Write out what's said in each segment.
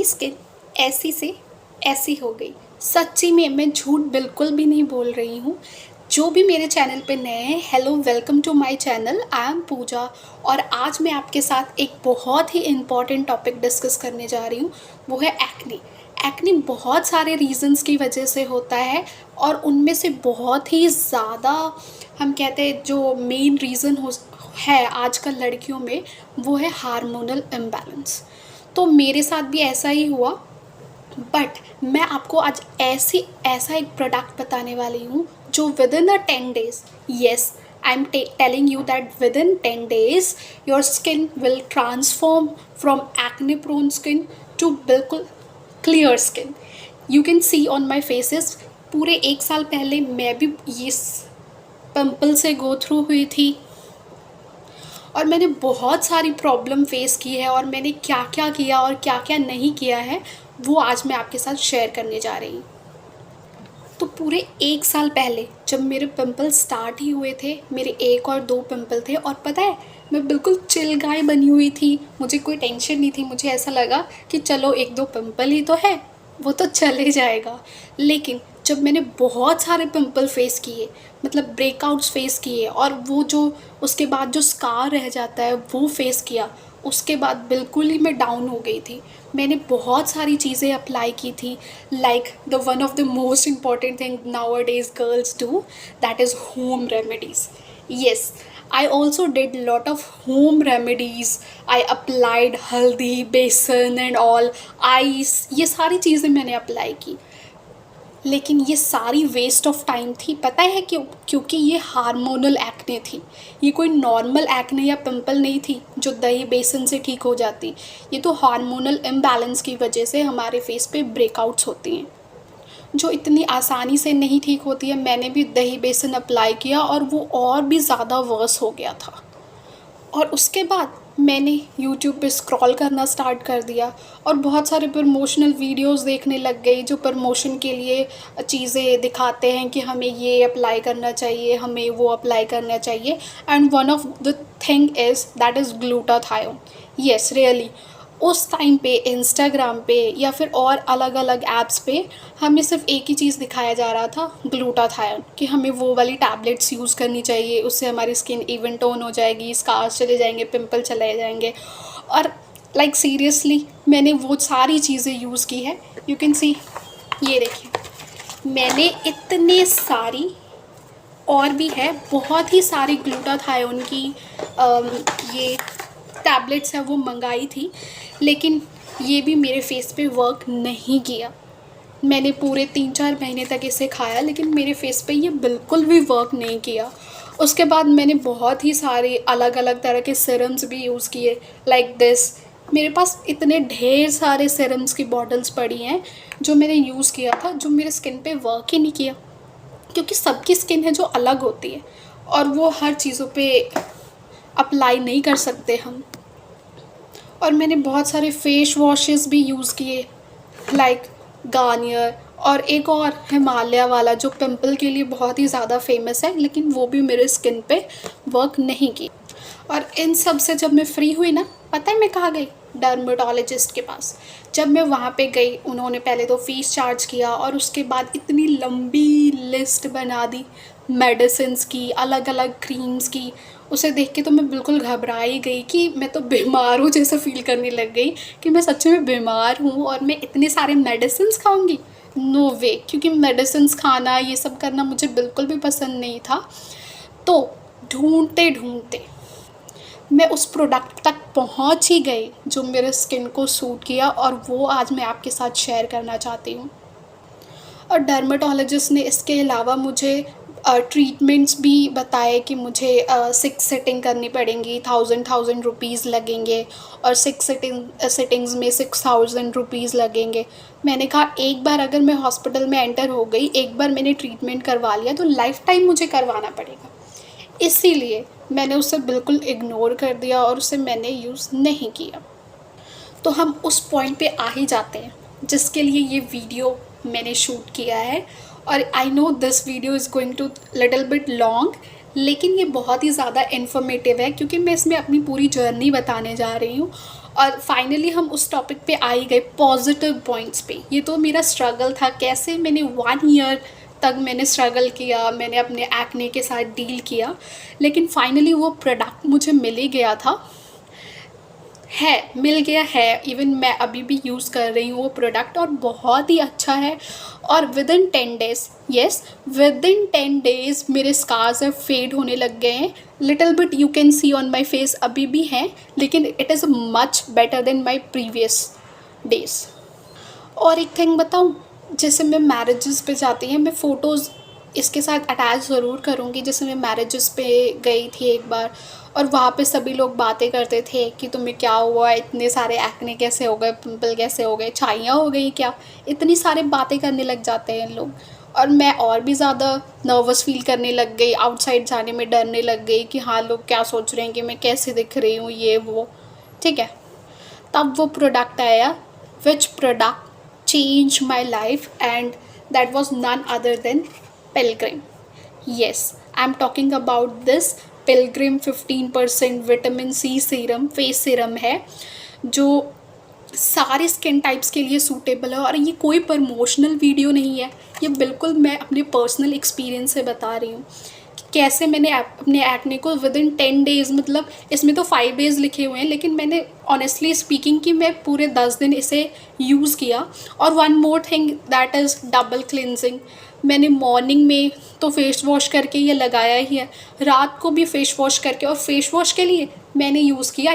मेरी स्किन ऐसी से ऐसी हो गई। सच्ची में मैं झूठ बिल्कुल भी नहीं बोल रही हूँ। जो भी मेरे चैनल पे नए हैं, hello, welcome to my channel. I am Pooja और आज मैं आपके साथ एक बहुत ही इम्पॉर्टेंट टॉपिक डिस्कस करने जा रही हूँ। वो है एक्ने। एक्ने बहुत सारे रीज़न्स की वजह से होता है और उनमें से बहुत ही ज़्यादा हम कहते हैं जो मेन रीज़न है आजकल लड़कियों में, वो है हार्मोनल इम्बैलेंस। तो मेरे साथ भी ऐसा ही हुआ, बट मैं आपको आज ऐसा एक प्रोडक्ट बताने वाली हूँ जो within 10 days, yes, I am telling you that within 10 days your skin will transform from acne prone skin to बिल्कुल clear skin. You can see on my faces, पूरे 1 साल पहले मैं भी इस पिंपल से गो थ्रू हुई थी और मैंने बहुत सारी प्रॉब्लम फेस की है और मैंने क्या क्या किया और क्या क्या नहीं किया है वो आज मैं आपके साथ शेयर करने जा रही हूँ। तो पूरे 1 साल पहले जब मेरे पिंपल स्टार्ट ही हुए थे, मेरे 1 और 2 पिंपल थे और पता है मैं बिल्कुल चिल गाय बनी हुई थी। मुझे कोई टेंशन नहीं थी, मुझे ऐसा लगा कि चलो 1-2 पिंपल ही तो है, वो तो चले जाएगा। लेकिन जब मैंने बहुत सारे पिंपल फेस किए, मतलब ब्रेकआउट्स फेस किए और वो जो उसके बाद जो स्कार रह जाता है वो फेस किया, उसके बाद बिल्कुल ही मैं डाउन हो गई थी। मैंने बहुत सारी चीज़ें अप्लाई की थी, like the one of the most important thing now a days girls do, that is home remedies. Yes, I also did lot of home remedies. I applied हल्दी, बेसन एंड ऑल, आइस, ये सारी चीज़ें मैंने apply की। लेकिन ये सारी वेस्ट ऑफ टाइम थी। पता है क्यों? क्योंकि ये हार्मोनल एक्ने थी। ये कोई नॉर्मल एक्ने या पिंपल नहीं थी जो दही बेसन से ठीक हो जाती। ये तो हार्मोनल इम्बैलेंस की वजह से हमारे फेस पे ब्रेकआउट्स होती हैं जो इतनी आसानी से नहीं ठीक होती है। मैंने भी दही बेसन अप्लाई किया और वो और भी ज़्यादा वर्स हो गया था। और उसके बाद मैंने यूट्यूब पे स्क्रॉल करना स्टार्ट कर दिया और बहुत सारे प्रमोशनल वीडियोस देखने लग गई जो प्रमोशन के लिए चीज़ें दिखाते हैं कि हमें ये अप्लाई करना चाहिए, हमें वो अप्लाई करना चाहिए। And one of the thing is that is glutathione. Yes, really उस टाइम पे इंस्टाग्राम पे या फिर और अलग अलग ऐप्स पे हमें सिर्फ एक ही चीज़ दिखाया जा रहा था, ग्लूटाथायोन, कि हमें वो वाली टैबलेट्स यूज़ करनी चाहिए, उससे हमारी स्किन इवन टोन हो जाएगी, स्कार्स चले जाएंगे, पिंपल चले जाएंगे। और लाइक सीरियसली मैंने वो सारी चीज़ें यूज़ की है। यू कैन सी, ये देखिए मैंने इतने सारी और भी है, बहुत ही सारी ग्लूटाथायोन की ये टैबलेट्स है वो मंगाई थी, लेकिन ये भी मेरे फेस पे वर्क नहीं किया। मैंने पूरे 3-4 महीने तक इसे खाया लेकिन मेरे फेस पे ये बिल्कुल भी वर्क नहीं किया। उसके बाद मैंने बहुत ही सारे अलग अलग तरह के सीरम्स भी यूज़ किए, लाइक दिस। मेरे पास इतने ढेर सारे सीरम्स की बॉटल्स पड़ी हैं जो मैंने यूज़ किया था, जो मेरे स्किन पे वर्क ही नहीं किया, क्योंकि सबकी स्किन है जो अलग होती है और वो हर चीज़ों पे अप्लाई नहीं कर सकते हम। और मैंने बहुत सारे फेस वॉशेस भी यूज़ किए, लाइक गार्नियर और एक और हिमालय वाला जो पिंपल के लिए बहुत ही ज़्यादा फेमस है, लेकिन वो भी मेरे स्किन पे वर्क नहीं की। और इन सब से जब मैं फ्री हुई ना, पता है मैं कहाँ गई? डर्मेटोलॉजिस्ट के पास। जब मैं वहाँ पे गई, उन्होंने पहले तो फ़ीस चार्ज किया और उसके बाद इतनी लंबी लिस्ट बना दी मेडिसिन्स की, अलग अलग क्रीम्स की। उसे देख के तो मैं बिल्कुल घबरा ही गई कि मैं तो बीमार हूँ जैसा फ़ील करने लग गई कि मैं सच में बीमार हूँ और मैं इतने सारे मेडिसिन्स खाऊंगी। नो वे, क्योंकि मेडिसिन्स खाना ये सब करना मुझे बिल्कुल भी पसंद नहीं था। तो ढूंढते ढूंढते मैं उस प्रोडक्ट तक पहुंच ही गई जो मेरे स्किन को सूट किया और वो आज मैं आपके साथ शेयर करना चाहती हूँ। और डर्मेटोलॉजिस्ट ने इसके अलावा मुझे ट्रीटमेंट्स भी बताए कि मुझे 6 सिटिंग करनी पड़ेंगी, 1000 रुपीज़ लगेंगे और 6 सिटिंग्स में 6000 रुपीज़ लगेंगे। मैंने कहा एक बार अगर मैं हॉस्पिटल में एंटर हो गई, एक बार मैंने ट्रीटमेंट करवा लिया तो लाइफ टाइम मुझे करवाना पड़ेगा। इसीलिए मैंने उसे बिल्कुल इग्नोर कर दिया और उसे मैंने यूज़ नहीं किया। तो हम उस पॉइंट पे आ ही जाते हैं जिसके लिए ये वीडियो मैंने शूट किया है। और I know this video is going to little bit long, लेकिन ये बहुत ही ज़्यादा इन्फॉर्मेटिव है क्योंकि मैं इसमें अपनी पूरी जर्नी बताने जा रही हूँ और फाइनली हम उस टॉपिक पे आ ही गए, पॉजिटिव पॉइंट्स पे। ये तो मेरा स्ट्रगल था, कैसे मैंने 1 ईयर तक मैंने स्ट्रगल किया, मैंने अपने एक्ने के साथ डील किया, लेकिन फाइनली वो प्रोडक्ट मुझे मिल ही गया था, मिल गया है। इवन मैं अभी भी यूज़ कर रही हूँ वो प्रोडक्ट और बहुत ही अच्छा है। और within 10 days, yes, within 10 days मेरे स्कार्स अब फेड होने लग गए हैं। Little bit you can see on my face अभी भी हैं, लेकिन it is much better than my previous days. और एक थिंग बताऊँ, जैसे मैं मैरिजेस पे जाती हैं, मैं फ़ोटोज़ इसके साथ अटैच ज़रूर करूँगी। जैसे मैं मैरिजेस पे गई थी एक बार, और वहाँ पे सभी लोग बातें करते थे कि तुम्हें क्या हुआ, इतने सारे एक्ने कैसे हो गए, पिंपल कैसे हो गए, छाइयाँ हो गई क्या, इतनी सारी बातें करने लग जाते हैं लोग। और मैं और भी ज़्यादा नर्वस फील करने लग गई, आउटसाइड जाने में डरने लग गई कि हाँ लोग क्या सोच रहे हैं कि मैं कैसे दिख रही हूँ, ये वो, ठीक है। तब वो प्रोडक्ट आया, which product change my life, and that was none other than Pilgrim. Yes, I am talking about this Pilgrim 15% vitamin C serum, face serum है, जो सारे स्किन टाइप्स के लिए सूटेबल है। और ये कोई प्रमोशनल वीडियो नहीं है, ये बिल्कुल मैं अपने पर्सनल एक्सपीरियंस से बता रही हूँ कि कैसे मैंने अपने एक्ने को विदिन 10 डेज़, मतलब इसमें तो 5 डेज़ लिखे हुए हैं, लेकिन मैंने ऑनेस्टली स्पीकिंग कि मैं पूरे 10 दिन इसे यूज़ किया। और one more thing, that is double cleansing. मैंने मॉर्निंग में तो फेस वॉश करके ये लगाया ही है, रात को भी फेस वॉश करके। और फेस वॉश के लिए मैंने यूज़ किया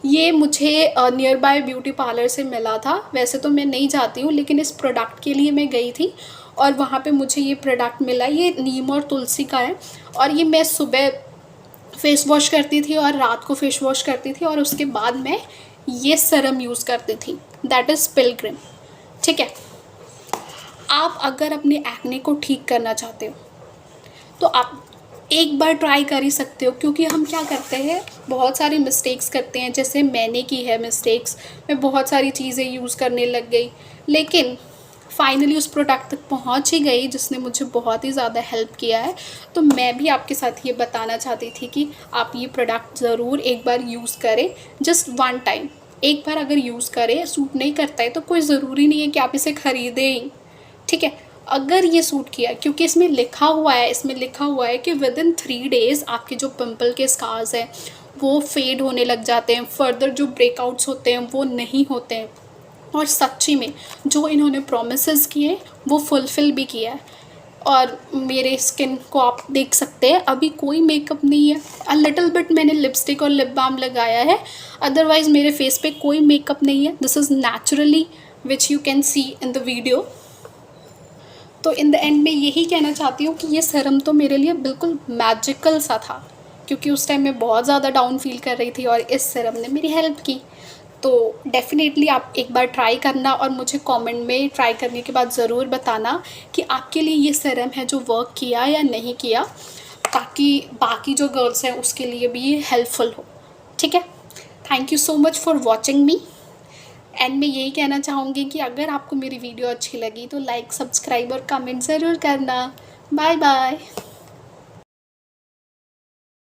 ये मुझे नियर बाय ब्यूटी पार्लर से मिला था। वैसे तो मैं नहीं जाती हूँ, लेकिन इस प्रोडक्ट के लिए मैं गई थी और वहाँ पे मुझे ये प्रोडक्ट मिला। ये नीम और तुलसी का है, और ये मैं सुबह फेस वॉश करती थी और रात को फेस वॉश करती थी, और उसके बाद मैं ये सीरम यूज़ करती थी, दैट इज़ पिलग्रिम, ठीक है। आप अगर अपने एक्ने को ठीक करना चाहते हो तो आप एक बार ट्राई कर ही सकते हो, क्योंकि हम क्या करते हैं, बहुत सारी मिस्टेक्स करते हैं। जैसे मैंने की है मिस्टेक्स, मैं बहुत सारी चीज़ें यूज़ करने लग गई, लेकिन फाइनली उस प्रोडक्ट तक पहुंच ही गई जिसने मुझे बहुत ही ज़्यादा हेल्प किया है। तो मैं भी आपके साथ ये बताना चाहती थी कि आप ये प्रोडक्ट ज़रूर एक बार यूज़ करें, जस्ट 1 टाइम। एक बार अगर यूज़ करें, सूट नहीं करता है तो कोई ज़रूरी नहीं है कि आप इसे ख़रीदें ही, ठीक है। अगर ये सूट किया, क्योंकि इसमें लिखा हुआ है कि विदिन 3 डेज़ आपके जो पिंपल के स्कार्स हैं वो फेड होने लग जाते हैं, फर्दर जो ब्रेकआउट्स होते हैं वो नहीं होते हैं। और सच्ची में जो इन्होंने प्रोमिसेस किए वो फुलफ़िल भी किया है। और मेरे स्किन को आप देख सकते हैं, अभी कोई मेकअप नहीं है। अ लिटिल बिट मैंने लिपस्टिक और लिप बाम लगाया है, अदरवाइज़ मेरे फेस पे कोई मेकअप नहीं है। This is naturally which you can C in the video. तो इन द एंड मैं यही कहना चाहती हूँ कि ये सीरम तो मेरे लिए बिल्कुल मैजिकल सा था, क्योंकि उस टाइम मैं बहुत ज़्यादा डाउन फील कर रही थी और इस सीरम ने मेरी हेल्प की। तो डेफ़िनेटली आप एक बार ट्राई करना, और मुझे कमेंट में ट्राई करने के बाद ज़रूर बताना कि आपके लिए ये सीरम है जो वर्क किया या नहीं किया, ताकि बाकी जो गर्ल्स हैं उसके लिए भी ये हेल्पफुल हो, ठीक है। Thank you so much for watching me. And मैं यही कहना चाहूँगी कि अगर आपको मेरी वीडियो अच्छी लगी तो लाइक, सब्सक्राइब और कमेंट ज़रूर करना। Bye bye.